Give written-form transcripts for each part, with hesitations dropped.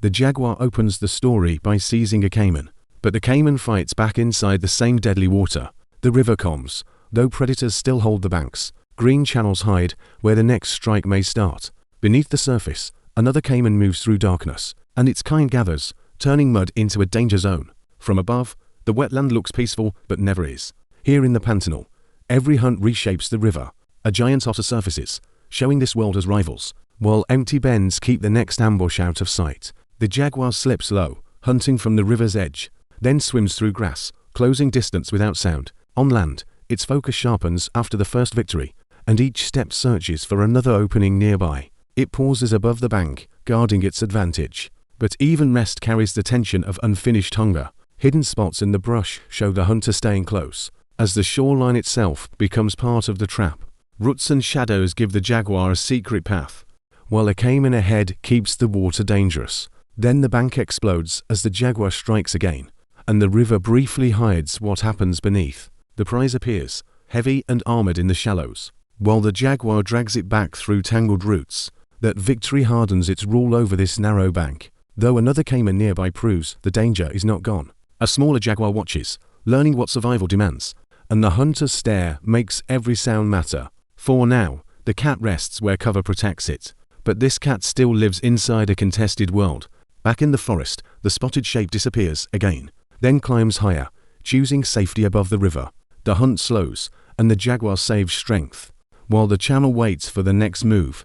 The jaguar opens the story by seizing a caiman, but the caiman fights back inside the same deadly water. The river calms, though predators still hold the banks. Green channels hide where the next strike may start. Beneath the surface, another caiman moves through darkness, and its kind gathers, turning mud into a danger zone. From above, the wetland looks peaceful but never is. Here in the Pantanal, every hunt reshapes the river. A giant otter surfaces, showing this world as rivals, while empty bends keep the next ambush out of sight. The jaguar slips low, hunting from the river's edge, then swims through grass, closing distance without sound. On land, its focus sharpens after the first victory, and each step searches for another opening nearby. It pauses above the bank, guarding its advantage. But even rest carries the tension of unfinished hunger. Hidden spots in the brush show the hunter staying close, as the shoreline itself becomes part of the trap. Roots and shadows give the jaguar a secret path, while a caiman ahead keeps the water dangerous. Then the bank explodes as the jaguar strikes again, and the river briefly hides what happens beneath. The prize appears, heavy and armored in the shallows, while the jaguar drags it back through tangled roots. That victory hardens its rule over this narrow bank, though another caiman nearby proves the danger is not gone. A smaller jaguar watches, learning what survival demands, and the hunter's stare makes every sound matter. For now, the cat rests where cover protects it, but this cat still lives inside a contested world. Back in the forest, the spotted shape disappears again, then climbs higher, choosing safety above the river. The hunt slows, and the jaguar saves strength, while the channel waits for the next move.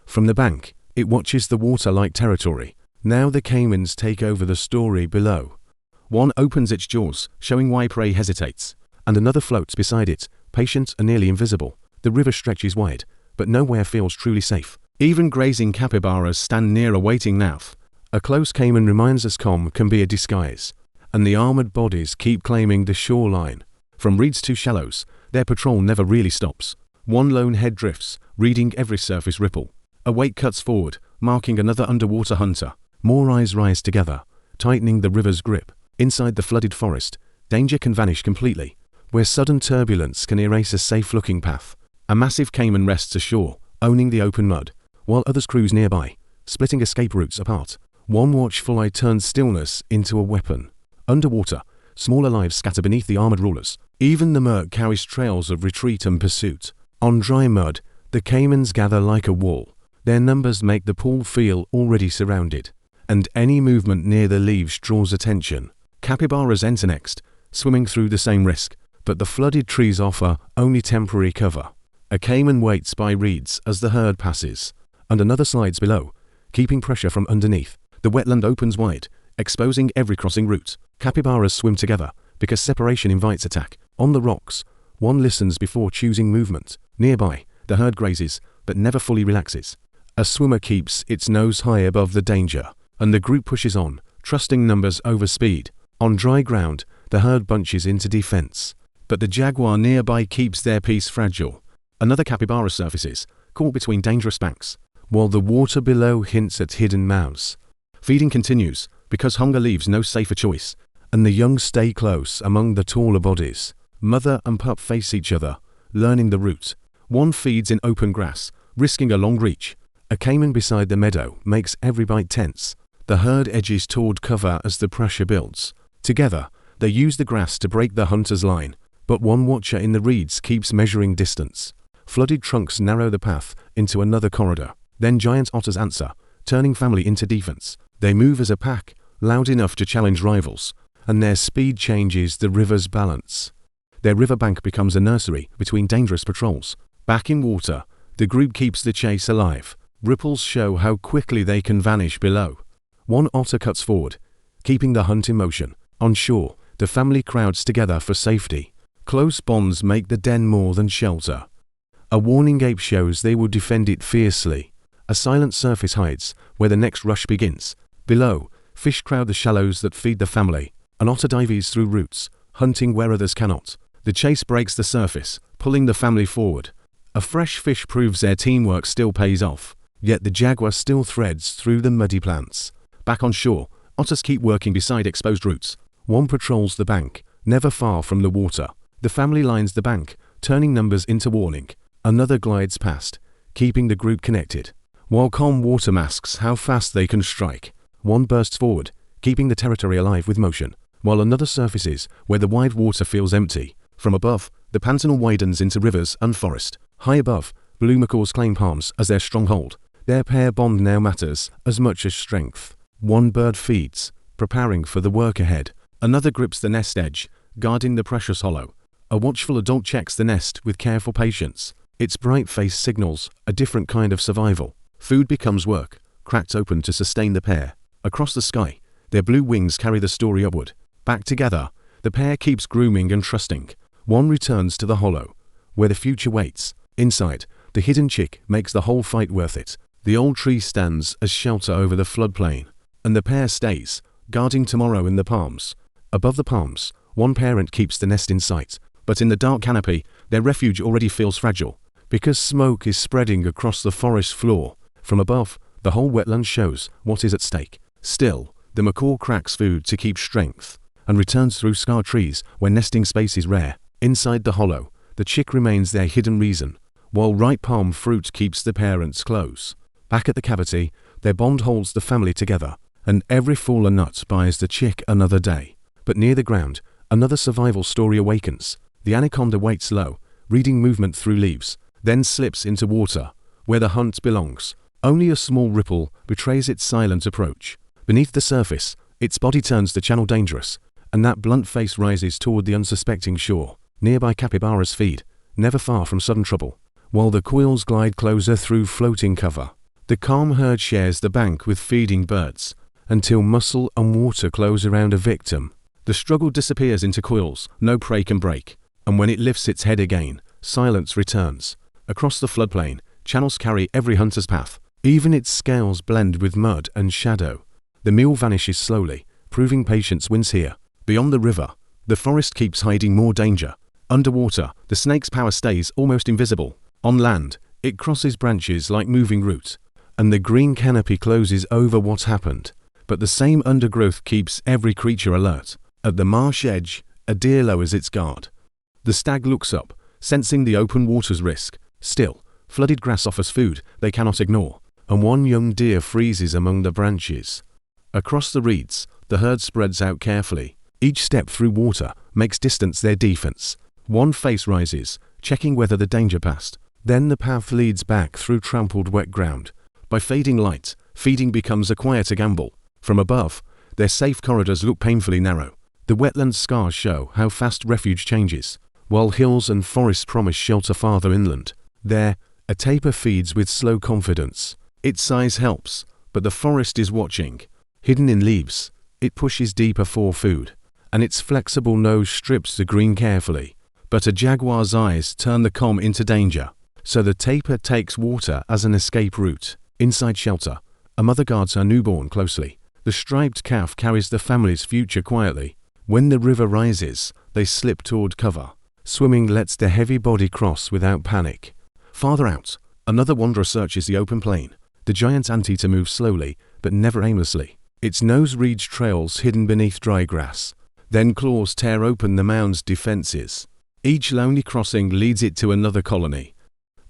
From the bank, it watches the water like territory. Now the caimans take over the story below. One opens its jaws, showing why prey hesitates, and another floats beside it, patient and nearly invisible. The river stretches wide, but nowhere feels truly safe. Even grazing capybaras stand near awaiting mouth. A close caiman reminds us calm can be a disguise, and the armored bodies keep claiming the shoreline. From reeds to shallows, their patrol never really stops. One lone head drifts, reading every surface ripple. A wake cuts forward, marking another underwater hunter. More eyes rise together, tightening the river's grip. Inside the flooded forest, danger can vanish completely, where sudden turbulence can erase a safe-looking path. A massive caiman rests ashore, owning the open mud, while others cruise nearby, splitting escape routes apart. One watchful eye turns stillness into a weapon. Underwater, smaller lives scatter beneath the armored rulers. Even the murk carries trails of retreat and pursuit. On dry mud, the caimans gather like a wall. Their numbers make the pool feel already surrounded, and any movement near the leaves draws attention. Capybaras enter next, swimming through the same risk, but the flooded trees offer only temporary cover. A caiman waits by reeds as the herd passes, and another slides below, keeping pressure from underneath. The wetland opens wide, exposing every crossing route. Capybaras swim together, because separation invites attack. On the rocks, one listens before choosing movement. Nearby, the herd grazes, but never fully relaxes. A swimmer keeps its nose high above the danger, and the group pushes on, trusting numbers over speed. On dry ground, the herd bunches into defense, but the jaguar nearby keeps their peace fragile. Another capybara surfaces, caught between dangerous banks, while the water below hints at hidden mouths. Feeding continues, because hunger leaves no safer choice, and the young stay close among the taller bodies. Mother and pup face each other, learning the route. One feeds in open grass, risking a long reach. A caiman beside the meadow makes every bite tense. The herd edges toward cover as the pressure builds. Together, they use the grass to break the hunter's line, but one watcher in the reeds keeps measuring distance. Flooded trunks narrow the path into another corridor. Then giant otters answer, turning family into defense. They move as a pack, loud enough to challenge rivals, and their speed changes the river's balance. Their riverbank becomes a nursery between dangerous patrols. Back in water, the group keeps the chase alive. Ripples show how quickly they can vanish below. One otter cuts forward, keeping the hunt in motion. On shore, the family crowds together for safety. Close bonds make the den more than shelter. A warning gape shows they will defend it fiercely. A silent surface hides where the next rush begins. Below, fish crowd the shallows that feed the family. An otter dives through roots, hunting where others cannot. The chase breaks the surface, pulling the family forward. A fresh fish proves their teamwork still pays off, yet the jaguar still threads through the muddy plants. Back on shore, otters keep working beside exposed roots. One patrols the bank, never far from the water. The family lines the bank, turning numbers into warning. Another glides past, keeping the group connected, while calm water masks how fast they can strike. One bursts forward, keeping the territory alive with motion, while another surfaces where the wide water feels empty. From above, the Pantanal widens into rivers and forest. High above, blue macaws claim palms as their stronghold. Their pair bond now matters as much as strength. One bird feeds, preparing for the work ahead. Another grips the nest edge, guarding the precious hollow. A watchful adult checks the nest with careful patience. Its bright face signals a different kind of survival. Food becomes work, cracked open to sustain the pair. Across the sky, their blue wings carry the story upward. Back together, the pair keeps grooming and trusting. One returns to the hollow, where the future waits. Inside, the hidden chick makes the whole fight worth it. The old tree stands as shelter over the floodplain, and the pair stays, guarding tomorrow in the palms. Above the palms, one parent keeps the nest in sight, but in the dark canopy, their refuge already feels fragile, because smoke is spreading across the forest floor. From above, the whole wetland shows what is at stake. Still, the macaw cracks food to keep strength, and returns through scar trees where nesting space is rare. Inside the hollow, the chick remains their hidden reason, while ripe palm fruit keeps the parents close. Back at the cavity, their bond holds the family together, and every fallen nut buys the chick another day. But near the ground, another survival story awakens. The anaconda waits low, reading movement through leaves, then slips into water, where the hunt belongs. Only a small ripple betrays its silent approach. Beneath the surface, its body turns the channel dangerous, and that blunt face rises toward the unsuspecting shore. Nearby capybaras feed, never far from sudden trouble, while the quails glide closer through floating cover. The calm herd shares the bank with feeding birds, until muscle and water close around a victim. The struggle disappears into coils no prey can break, and when it lifts its head again, silence returns. Across the floodplain, channels carry every hunter's path. Even its scales blend with mud and shadow. The meal vanishes slowly, proving patience wins here. Beyond the river, the forest keeps hiding more danger. Underwater, the snake's power stays almost invisible. On land, it crosses branches like moving roots, and the green canopy closes over what's happened. But the same undergrowth keeps every creature alert. At the marsh edge, a deer lowers its guard. The stag looks up, sensing the open water's risk. Still, flooded grass offers food they cannot ignore, and one young deer freezes among the branches. Across the reeds, the herd spreads out carefully. Each step through water makes distance their defense. One face rises, checking whether the danger passed. Then the path leads back through trampled wet ground. By fading light, feeding becomes a quieter gamble. From above, their safe corridors look painfully narrow. The wetland scars show how fast refuge changes, while hills and forests promise shelter farther inland. There, a tapir feeds with slow confidence. Its size helps, but the forest is watching. Hidden in leaves, it pushes deeper for food, and its flexible nose strips the green carefully. But a jaguar's eyes turn the calm into danger, so the tapir takes water as an escape route. Inside shelter, a mother guards her newborn closely. The striped calf carries the family's future quietly. When the river rises, they slip toward cover. Swimming lets the heavy body cross without panic. Farther out, another wanderer searches the open plain. The giant anteater moves slowly, but never aimlessly. Its nose reads trails hidden beneath dry grass. Then claws tear open the mound's defenses. Each lonely crossing leads it to another colony,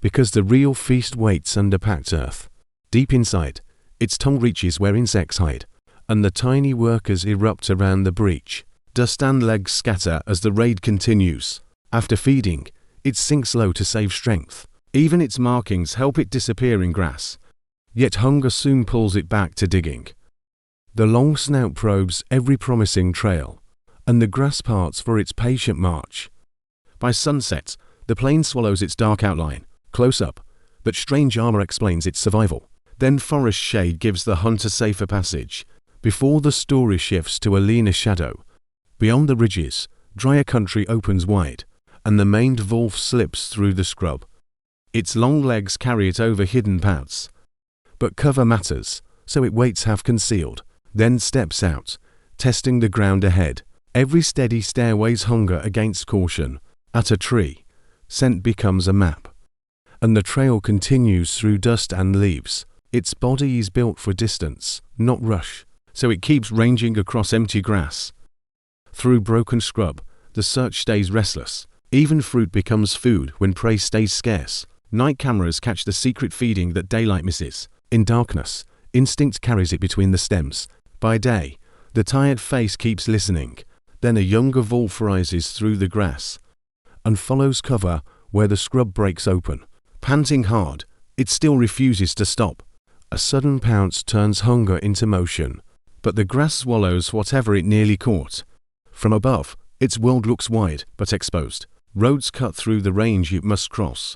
because the real feast waits under packed earth. Deep inside, its tongue reaches where insects hide, and the tiny workers erupt around the breach. Dust and legs scatter as the raid continues. After feeding, it sinks low to save strength. Even its markings help it disappear in grass. Yet hunger soon pulls it back to digging. The long snout probes every promising trail, and the grass parts for its patient march. By sunset, the plain swallows its dark outline, close up, but strange armor explains its survival. Then forest shade gives the hunter safer passage, before the story shifts to a leaner shadow. Beyond the ridges, drier country opens wide, and the maned wolf slips through the scrub. Its long legs carry it over hidden paths. But cover matters, so it waits half concealed, then steps out, testing the ground ahead. Every steady stare weighs hunger against caution. At a tree, scent becomes a map, and the trail continues through dust and leaves. Its body is built for distance, not rush, so it keeps ranging across empty grass. Through broken scrub, the search stays restless. Even fruit becomes food when prey stays scarce. Night cameras catch the secret feeding that daylight misses. In darkness, instinct carries it between the stems, By day, the tired face keeps listening. Then a younger wolf rises through the grass and follows cover where the scrub breaks open. Panting hard, it still refuses to stop. A sudden pounce turns hunger into motion, but the grass swallows whatever it nearly caught. From above, its world looks wide but exposed. Roads cut through the range it must cross.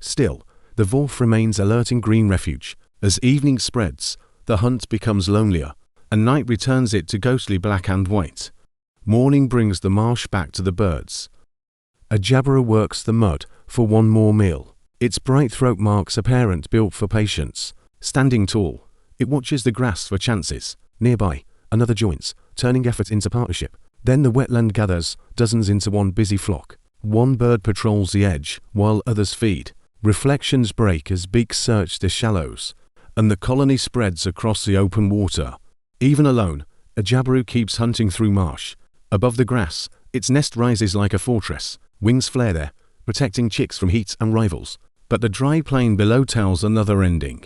Still, the wolf remains alert in green refuge. As evening spreads, the hunt becomes lonelier, and night returns it to ghostly black and white. Morning brings the marsh back to the birds. A jabiru works the mud for one more meal. Its bright throat marks a parent built for patience. Standing tall, it watches the grass for chances. Nearby, another joins, turning effort into partnership. Then the wetland gathers, dozens into one busy flock. One bird patrols the edge, while others feed. Reflections break as beaks search the shallows, and the colony spreads across the open water. Even alone, a jabiru keeps hunting through marsh. Above the grass, its nest rises like a fortress. Wings flare there, protecting chicks from heat and rivals. But the dry plain below tells another ending,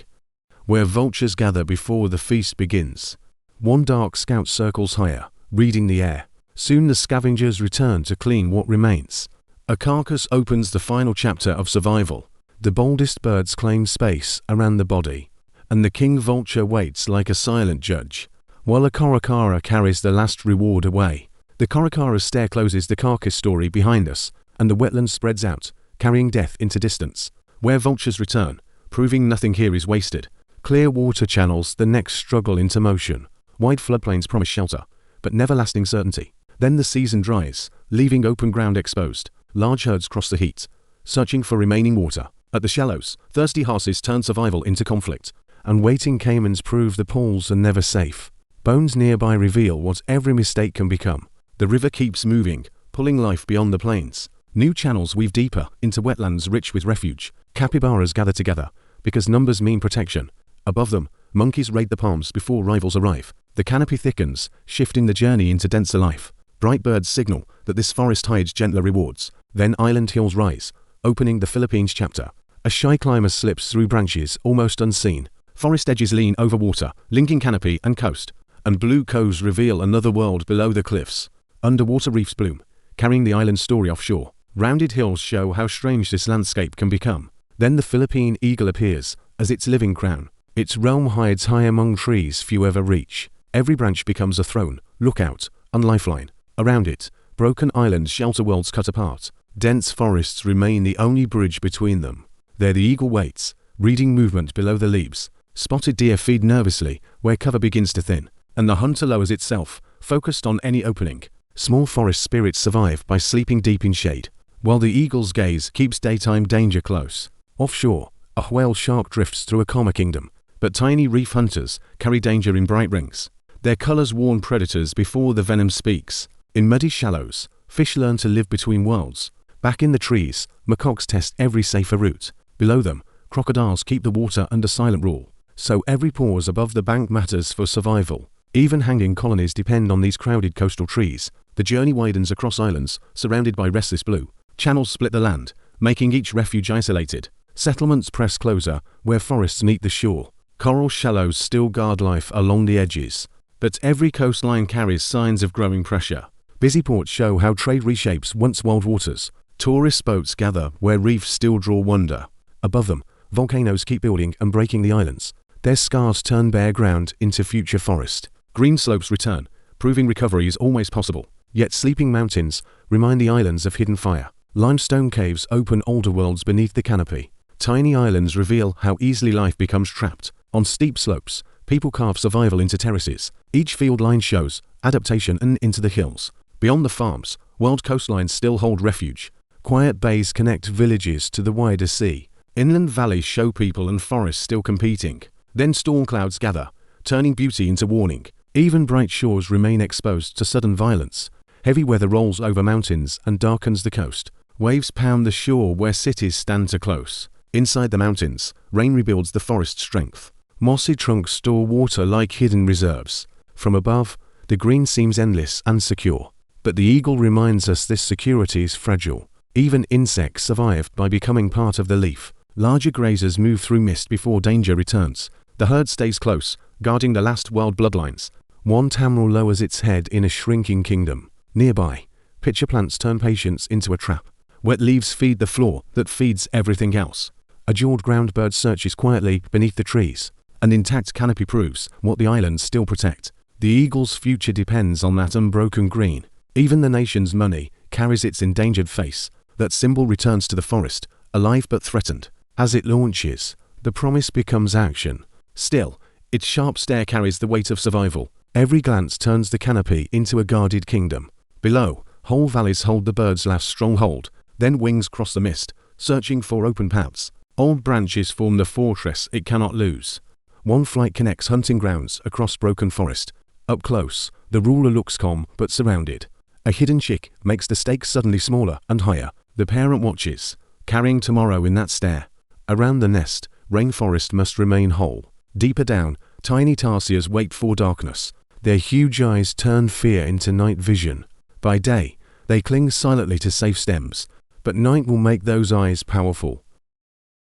where vultures gather before the feast begins. One dark scout circles higher, reading the air. Soon the scavengers return to clean what remains. A carcass opens the final chapter of survival. The boldest birds claim space around the body, and the king vulture waits like a silent judge, while a caiman carries the last reward away. The caiman's stare closes the carcass story behind us, and the wetland spreads out, carrying death into distance, where vultures return, proving nothing here is wasted. Clear water channels the next struggle into motion. Wide floodplains promise shelter, but never lasting certainty. Then the season dries, leaving open ground exposed. Large herds cross the heat, searching for remaining water. At the shallows, thirsty horses turn survival into conflict, and waiting caimans prove the pools are never safe. Bones nearby reveal what every mistake can become. The river keeps moving, pulling life beyond the plains. New channels weave deeper into wetlands rich with refuge. Capybaras gather together, because numbers mean protection. Above them, monkeys raid the palms before rivals arrive. The canopy thickens, shifting the journey into denser life. Bright birds signal that this forest hides gentler rewards. Then island hills rise, opening the Philippines chapter. A shy climber slips through branches almost unseen. Forest edges lean over water, linking canopy and coast. And blue coves reveal another world below the cliffs. Underwater reefs bloom, carrying the island's story offshore. Rounded hills show how strange this landscape can become. Then the Philippine eagle appears as its living crown. Its realm hides high among trees few ever reach. Every branch becomes a throne, lookout, and lifeline. Around it, broken islands shelter worlds cut apart. Dense forests remain the only bridge between them. There the eagle waits, reading movement below the leaves. Spotted deer feed nervously where cover begins to thin, and the hunter lowers itself, focused on any opening. Small forest spirits survive by sleeping deep in shade, while the eagle's gaze keeps daytime danger close. Offshore, a whale shark drifts through a calmer kingdom, but tiny reef hunters carry danger in bright rings. Their colors warn predators before the venom speaks. In muddy shallows, fish learn to live between worlds. Back in the trees, macaws test every safer route. Below them, crocodiles keep the water under silent rule. So every pause above the bank matters for survival. Even hanging colonies depend on these crowded coastal trees. The journey widens across islands, surrounded by restless blue. Channels split the land, making each refuge isolated. Settlements press closer, where forests meet the shore. Coral shallows still guard life along the edges. But every coastline carries signs of growing pressure. Busy ports show how trade reshapes once wild waters. Tourist boats gather where reefs still draw wonder. Above them, volcanoes keep building and breaking the islands. Their scars turn bare ground into future forest. Green slopes return, proving recovery is always possible. Yet sleeping mountains remind the islands of hidden fire. Limestone caves open older worlds beneath the canopy. Tiny islands reveal how easily life becomes trapped. On steep slopes, people carve survival into terraces. Each field line shows adaptation and into the hills. Beyond the farms, world coastlines still hold refuge. Quiet bays connect villages to the wider sea. Inland valleys show people and forests still competing. Then storm clouds gather, turning beauty into warning. Even bright shores remain exposed to sudden violence. Heavy weather rolls over mountains and darkens the coast. Waves pound the shore where cities stand too close. Inside the mountains, rain rebuilds the forest's strength. Mossy trunks store water like hidden reserves. From above, the green seems endless and secure. But the eagle reminds us this security is fragile. Even insects survive by becoming part of the leaf. Larger grazers move through mist before danger returns. The herd stays close, guarding the last wild bloodlines. One tamaral lowers its head in a shrinking kingdom. Nearby, pitcher plants turn patience into a trap. Wet leaves feed the floor that feeds everything else. A jawed ground bird searches quietly beneath the trees. An intact canopy proves what the islands still protect. The eagle's future depends on that unbroken green. Even the nation's money carries its endangered face. That symbol returns to the forest, alive but threatened. As it launches, the promise becomes action. Still, its sharp stare carries the weight of survival. Every glance turns the canopy into a guarded kingdom. Below, whole valleys hold the bird's last stronghold. Then wings cross the mist, searching for open paths. Old branches form the fortress it cannot lose. One flight connects hunting grounds across broken forest. Up close, the ruler looks calm but surrounded. A hidden chick makes the stakes suddenly smaller and higher. The parent watches, carrying tomorrow in that stare. Around the nest, rainforest must remain whole. Deeper down, tiny tarsiers wait for darkness. Their huge eyes turn fear into night vision. By day, they cling silently to safe stems, but night will make those eyes powerful.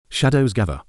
Shadows gather,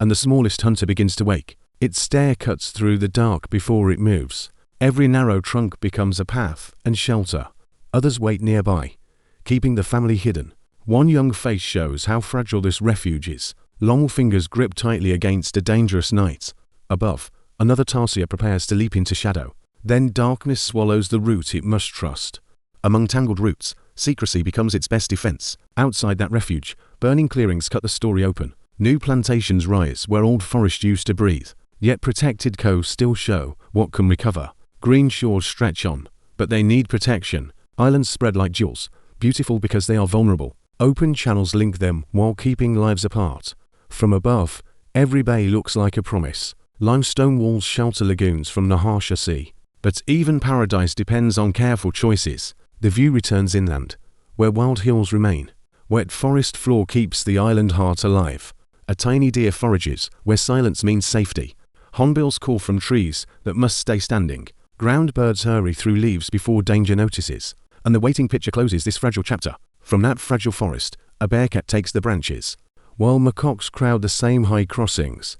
and the smallest hunter begins to wake. Its stare cuts through the dark before it moves. Every narrow trunk becomes a path and shelter. Others wait nearby, keeping the family hidden. One young face shows how fragile this refuge is. Long fingers grip tightly against a dangerous night. Above, another tarsier prepares to leap into shadow. Then darkness swallows the root it must trust. Among tangled roots, secrecy becomes its best defense. Outside that refuge, burning clearings cut the story open. New plantations rise where old forest used to breathe. Yet protected coves still show what can recover. Green shores stretch on, but they need protection. Islands spread like jewels, beautiful because they are vulnerable. Open channels link them while keeping lives apart. From above, every bay looks like a promise. Limestone walls shelter lagoons from the harsher sea. But even paradise depends on careful choices. The view returns inland, where wild hills remain. Wet forest floor keeps the island heart alive. A tiny deer forages where silence means safety. Hornbills call from trees that must stay standing. Ground birds hurry through leaves before danger notices. And the waiting picture closes this fragile chapter. From that fragile forest, a bearcat takes the branches, while macaws crowd the same high crossings.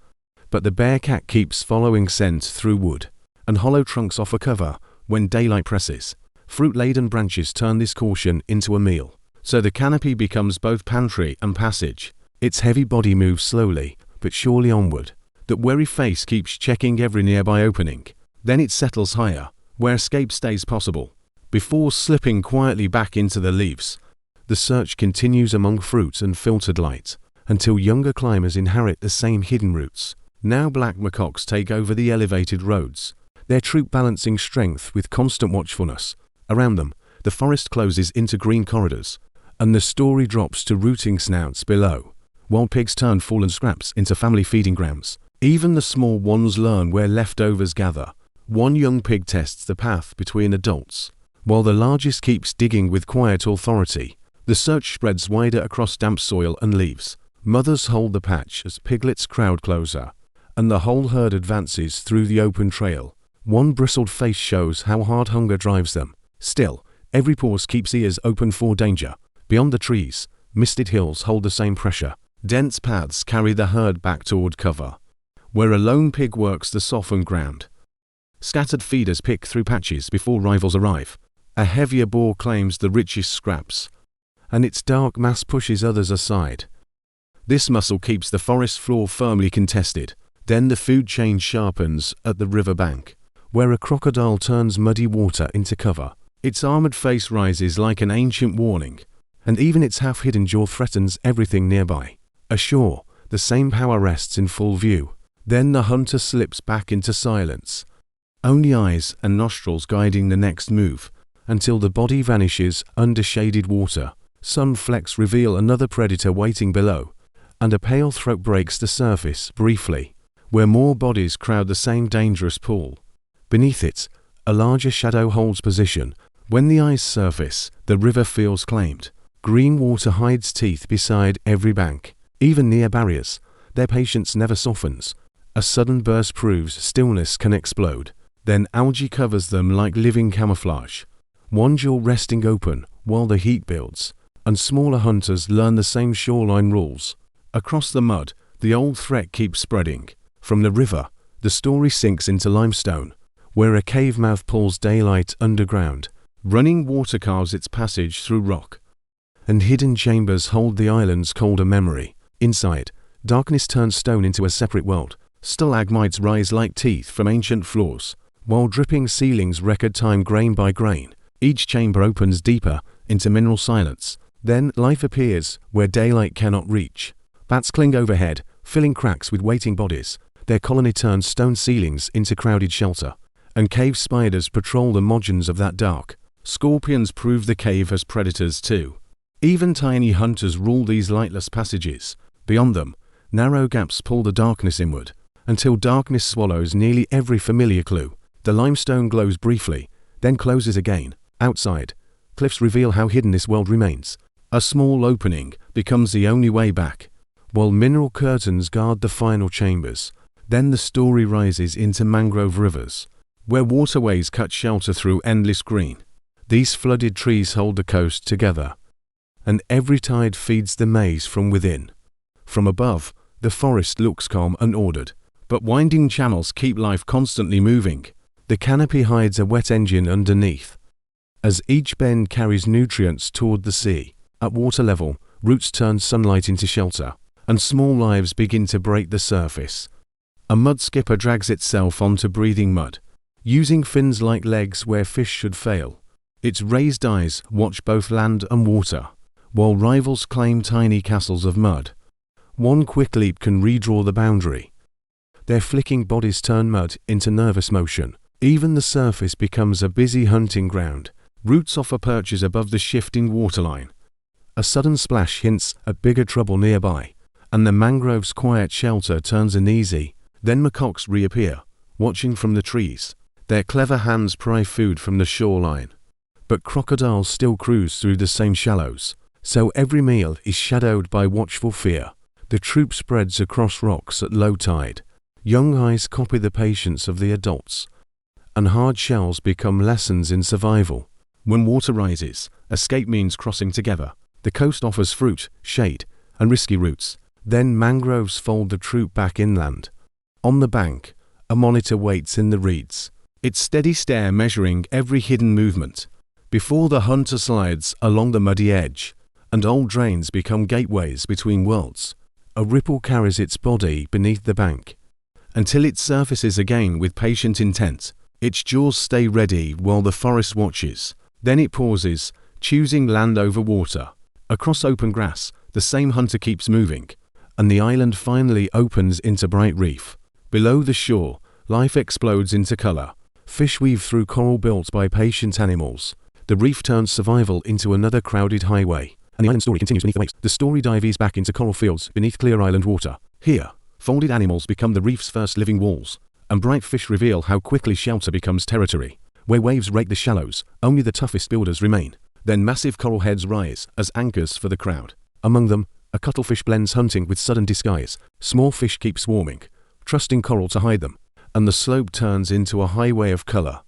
But the bearcat keeps following scent through wood, and hollow trunks offer cover when daylight presses. Fruit-laden branches turn this caution into a meal, so the canopy becomes both pantry and passage. Its heavy body moves slowly, but surely onward. That wary face keeps checking every nearby opening. Then it settles higher, where escape stays possible, before slipping quietly back into the leaves. The search continues among fruit and filtered light, until younger climbers inherit the same hidden routes. Now black macaws take over the elevated roads, their troop balancing strength with constant watchfulness. Around them, the forest closes into green corridors, and the story drops to rooting snouts below. Wild pigs turn fallen scraps into family feeding grounds. Even the small ones learn where leftovers gather. One young pig tests the path between adults, while the largest keeps digging with quiet authority. The search spreads wider across damp soil and leaves. Mothers hold the patch as piglets crowd closer, and the whole herd advances through the open trail. One bristled face shows how hard hunger drives them. Still, every pause keeps ears open for danger. Beyond the trees, misted hills hold the same pressure. Dense paths carry the herd back toward cover, where a lone pig works the softened ground. Scattered feeders pick through patches before rivals arrive. A heavier boar claims the richest scraps, and its dark mass pushes others aside. This muscle keeps the forest floor firmly contested. Then the food chain sharpens at the river bank, where a crocodile turns muddy water into cover. Its armored face rises like an ancient warning, and even its half-hidden jaw threatens everything nearby. Ashore, the same power rests in full view. Then the hunter slips back into silence, only eyes and nostrils guiding the next move, until the body vanishes under shaded water. Sun flecks reveal another predator waiting below, and a pale throat breaks the surface briefly, where more bodies crowd the same dangerous pool. Beneath it, a larger shadow holds position. When the eyes surface, the river feels claimed. Green water hides teeth beside every bank. Even near barriers, their patience never softens. A sudden burst proves stillness can explode. Then algae covers them like living camouflage. One jaw resting open while the heat builds, and smaller hunters learn the same shoreline rules. Across the mud, the old threat keeps spreading. From the river, the story sinks into limestone, where a cave mouth pulls daylight underground. Running water carves its passage through rock, and hidden chambers hold the island's colder memory. Inside, darkness turns stone into a separate world. Stalagmites rise like teeth from ancient floors, while dripping ceilings record time grain by grain. Each chamber opens deeper into mineral silence. Then life appears where daylight cannot reach. Bats cling overhead, filling cracks with waiting bodies. Their colony turns stone ceilings into crowded shelter, and cave spiders patrol the margins of that dark. Scorpions prove the cave as predators too. Even tiny hunters rule these lightless passages. Beyond them, narrow gaps pull the darkness inward, until darkness swallows nearly every familiar clue. The limestone glows briefly, then closes again. Outside, cliffs reveal how hidden this world remains. A small opening becomes the only way back, while mineral curtains guard the final chambers. Then the story rises into mangrove rivers, where waterways cut shelter through endless green. These flooded trees hold the coast together, and every tide feeds the maze from within. From above, the forest looks calm and ordered, but winding channels keep life constantly moving. The canopy hides a wet engine underneath, as each bend carries nutrients toward the sea. At water level, roots turn sunlight into shelter, and small lives begin to break the surface. A mud skipper drags itself onto breathing mud, using fins like legs where fish should fail. Its raised eyes watch both land and water, while rivals claim tiny castles of mud. One quick leap can redraw the boundary. Their flicking bodies turn mud into nervous motion. Even the surface becomes a busy hunting ground. Roots offer perches above the shifting waterline. A sudden splash hints at bigger trouble nearby, and the mangrove's quiet shelter turns uneasy. Then macaws reappear, watching from the trees. Their clever hands pry food from the shoreline. But crocodiles still cruise through the same shallows, so every meal is shadowed by watchful fear. The troop spreads across rocks at low tide. Young eyes copy the patience of the adults, and hard shells become lessons in survival. When water rises, escape means crossing together. The coast offers fruit, shade, and risky routes. Then mangroves fold the troop back inland. On the bank, a monitor waits in the reeds, its steady stare measuring every hidden movement. Before the hunter slides along the muddy edge, and old drains become gateways between worlds, a ripple carries its body beneath the bank, until it surfaces again with patient intent. Its jaws stay ready while the forest watches. Then it pauses, choosing land over water. Across open grass, the same hunter keeps moving, and the island finally opens into bright reef. Below the shore, life explodes into color. Fish weave through coral built by patient animals. The reef turns survival into another crowded highway, and the island story continues beneath the waves. The story dives back into coral fields beneath clear island water. Here, folded animals become the reef's first living walls, and bright fish reveal how quickly shelter becomes territory. Where waves rake the shallows, only the toughest builders remain. Then massive coral heads rise as anchors for the crowd. Among them, a cuttlefish blends hunting with sudden disguise. Small fish keep swarming, trusting coral to hide them, and the slope turns into a highway of color.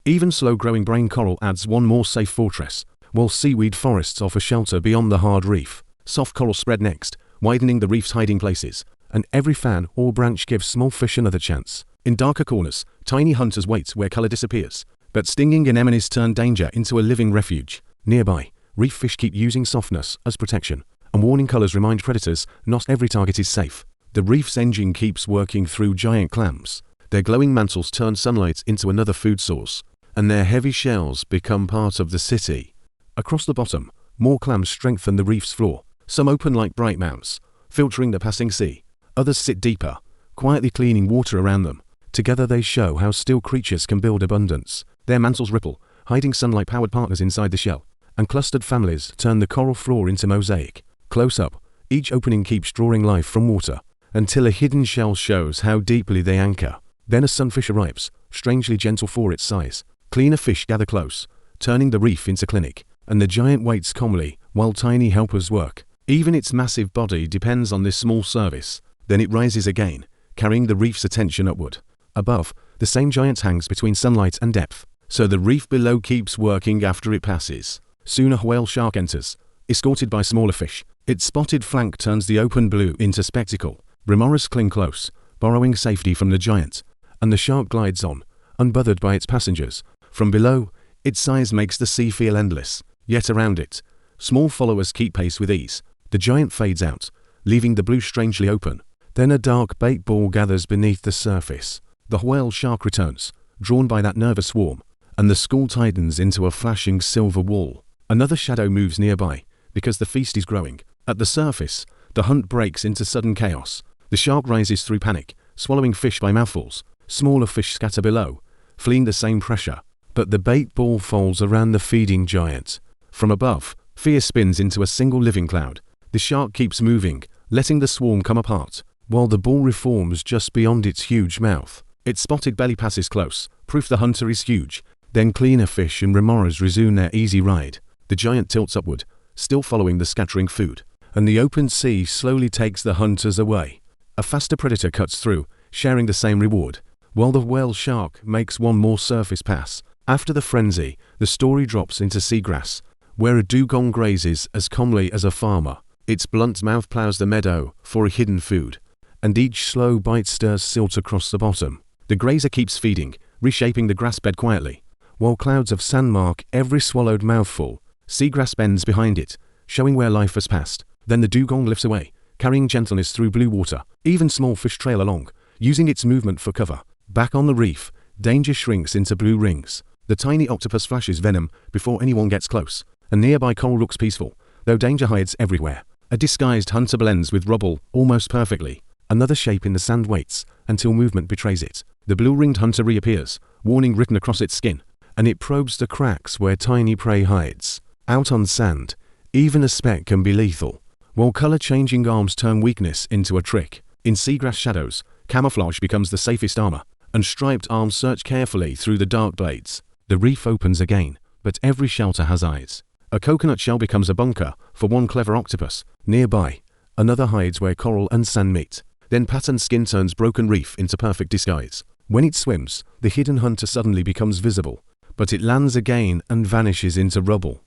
Even slow-growing brain coral adds one more safe fortress, while seaweed forests offer shelter beyond the hard reef. Soft coral spread next, widening the reef's hiding places, and every fan or branch gives small fish another chance. In darker corners, tiny hunters wait where color disappears, but stinging anemones turn danger into a living refuge. Nearby, reef fish keep using softness as protection, and warning colors remind predators not every target is safe. The reef's engine keeps working through giant clams. Their glowing mantles turn sunlight into another food source, and their heavy shells become part of the city. Across the bottom, more clams strengthen the reef's floor. Some open like bright mouths, filtering the passing sea. Others sit deeper, quietly cleaning water around them. Together they show how still creatures can build abundance. Their mantles ripple, hiding sunlight-powered partners inside the shell, and clustered families turn the coral floor into mosaic. Close up, each opening keeps drawing life from water, until a hidden shell shows how deeply they anchor. Then a sunfish arrives, strangely gentle for its size. Cleaner fish gather close, turning the reef into clinic, and the giant waits calmly while tiny helpers work. Even its massive body depends on this small service. Then it rises again, carrying the reef's attention upward. Above, the same giant hangs between sunlight and depth, so the reef below keeps working after it passes. Soon a whale shark enters, escorted by smaller fish. Its spotted flank turns the open blue into spectacle. Remoras cling close, borrowing safety from the giant, and the shark glides on, unbothered by its passengers. From below, its size makes the sea feel endless, yet around it, small followers keep pace with ease. The giant fades out, leaving the blue strangely open. Then a dark bait ball gathers beneath the surface. The whale shark returns, drawn by that nervous swarm, and the school tightens into a flashing silver wall. Another shadow moves nearby, because the feast is growing. At the surface, the hunt breaks into sudden chaos. The shark rises through panic, swallowing fish by mouthfuls. Smaller fish scatter below, fleeing the same pressure. But the bait ball folds around the feeding giant. From above, fear spins into a single living cloud. The shark keeps moving, letting the swarm come apart, while the ball reforms just beyond its huge mouth. Its spotted belly passes close, proof the hunter is huge. Then cleaner fish and remoras resume their easy ride. The giant tilts upward, still following the scattering food, and the open sea slowly takes the hunters away. A faster predator cuts through, sharing the same reward, while the whale shark makes one more surface pass. After the frenzy, the story drops into seagrass, where a dugong grazes as calmly as a farmer. Its blunt mouth plows the meadow for a hidden food, and each slow bite stirs silt across the bottom. The grazer keeps feeding, reshaping the grass bed quietly, while clouds of sand mark every swallowed mouthful. Seagrass bends behind it, showing where life has passed. Then the dugong lifts away, carrying gentleness through blue water. Even small fish trail along, using its movement for cover. Back on the reef, danger shrinks into blue rings. The tiny octopus flashes venom before anyone gets close. A nearby coral looks peaceful, though danger hides everywhere. A disguised hunter blends with rubble almost perfectly. Another shape in the sand waits until movement betrays it. The blue-ringed hunter reappears, warning written across its skin, and it probes the cracks where tiny prey hides. Out on sand, even a speck can be lethal, while color-changing arms turn weakness into a trick. In seagrass shadows, camouflage becomes the safest armor, and striped arms search carefully through the dark blades. The reef opens again, but every shelter has eyes. A coconut shell becomes a bunker for one clever octopus. Nearby, another hides where coral and sand meet. Then patterned skin turns broken reef into perfect disguise. When it swims, the hidden hunter suddenly becomes visible, but it lands again and vanishes into rubble.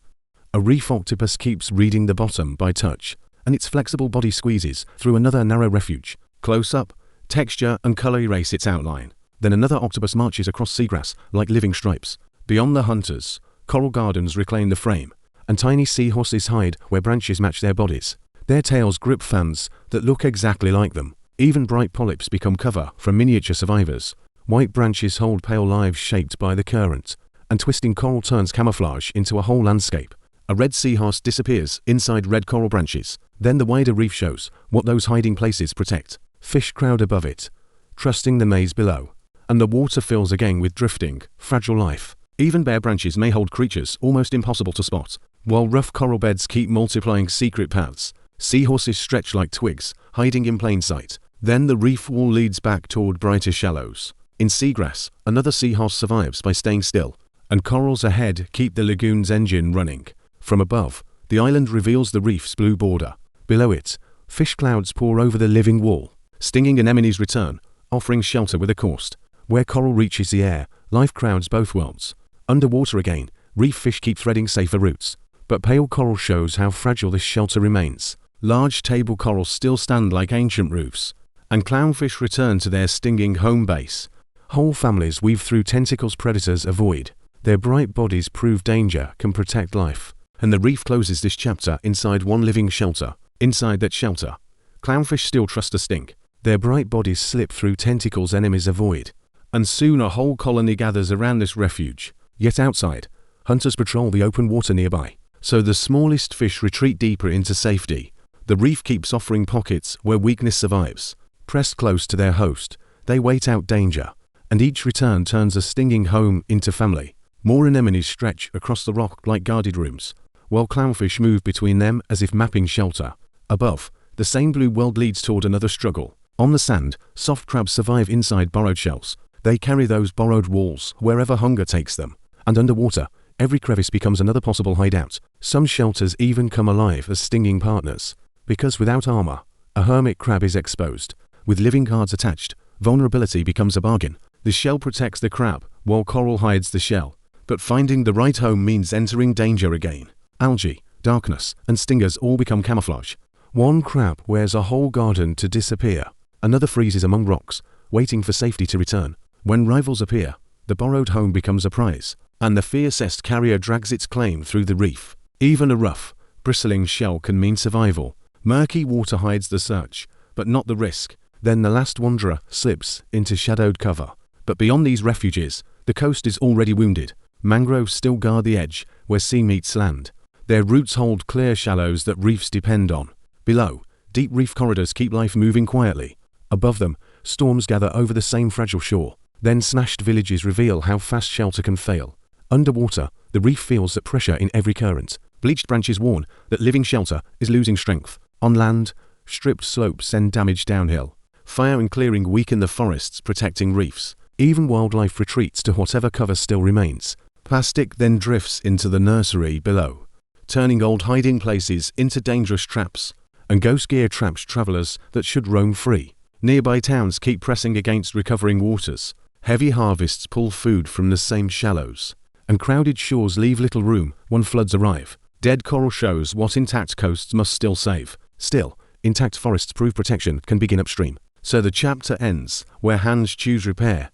A reef octopus keeps reading the bottom by touch, and its flexible body squeezes through another narrow refuge. Close up, texture and color erase its outline. Then another octopus marches across seagrass like living stripes. Beyond the hunters, coral gardens reclaim the frame, and tiny seahorses hide where branches match their bodies. Their tails grip fans that look exactly like them. Even bright polyps become cover for miniature survivors. White branches hold pale lives shaped by the current, and twisting coral turns camouflage into a whole landscape. A red seahorse disappears inside red coral branches. Then the wider reef shows what those hiding places protect. Fish crowd above it, trusting the maze below, and the water fills again with drifting, fragile life. Even bare branches may hold creatures almost impossible to spot, while rough coral beds keep multiplying secret paths. Seahorses stretch like twigs, hiding in plain sight. Then the reef wall leads back toward brighter shallows. In seagrass, another seahorse survives by staying still, and corals ahead keep the lagoon's engine running. From above, the island reveals the reef's blue border. Below it, fish clouds pour over the living wall. Stinging anemones return, offering shelter with a coast. Where coral reaches the air, life crowds both worlds. Underwater again, reef fish keep threading safer routes. But pale coral shows how fragile this shelter remains. Large table corals still stand like ancient roofs, and clownfish return to their stinging home base. Whole families weave through tentacles predators avoid. Their bright bodies prove danger can protect life. And the reef closes this chapter inside one living shelter. Inside that shelter, clownfish still trust a sting. Their bright bodies slip through tentacles enemies avoid. And soon a whole colony gathers around this refuge. Yet outside, hunters patrol the open water nearby. So the smallest fish retreat deeper into safety. The reef keeps offering pockets where weakness survives. Pressed close to their host, they wait out danger, and each return turns a stinging home into family. More anemones stretch across the rock like guarded rooms, while clownfish move between them as if mapping shelter. Above, the same blue world leads toward another struggle. On the sand, soft crabs survive inside borrowed shells. They carry those borrowed walls wherever hunger takes them. And underwater, every crevice becomes another possible hideout. Some shelters even come alive as stinging partners. Because without armor, a hermit crab is exposed. With living guards attached, vulnerability becomes a bargain. The shell protects the crab, while coral hides the shell. But finding the right home means entering danger again. Algae, darkness, and stingers all become camouflage. One crab wears a whole garden to disappear. Another freezes among rocks, waiting for safety to return. When rivals appear, the borrowed home becomes a prize, and the fiercest carrier drags its claim through the reef. Even a rough, bristling shell can mean survival. Murky water hides the search, but not the risk. Then the last wanderer slips into shadowed cover. But beyond these refuges, the coast is already wounded. Mangroves still guard the edge, where sea meets land. Their roots hold clear shallows that reefs depend on. Below, deep reef corridors keep life moving quietly. Above them, storms gather over the same fragile shore. Then smashed villages reveal how fast shelter can fail. Underwater, the reef feels that pressure in every current. Bleached branches warn that living shelter is losing strength. On land, stripped slopes send damage downhill. Fire and clearing weaken the forests protecting reefs. Even wildlife retreats to whatever cover still remains. Plastic then drifts into the nursery below, turning old hiding places into dangerous traps, and ghost gear traps travelers that should roam free. Nearby towns keep pressing against recovering waters. Heavy harvests pull food from the same shallows, and crowded shores leave little room when floods arrive. Dead coral shows what intact coasts must still save. Still, intact forests prove protection can begin upstream. So the chapter ends where hands choose repair,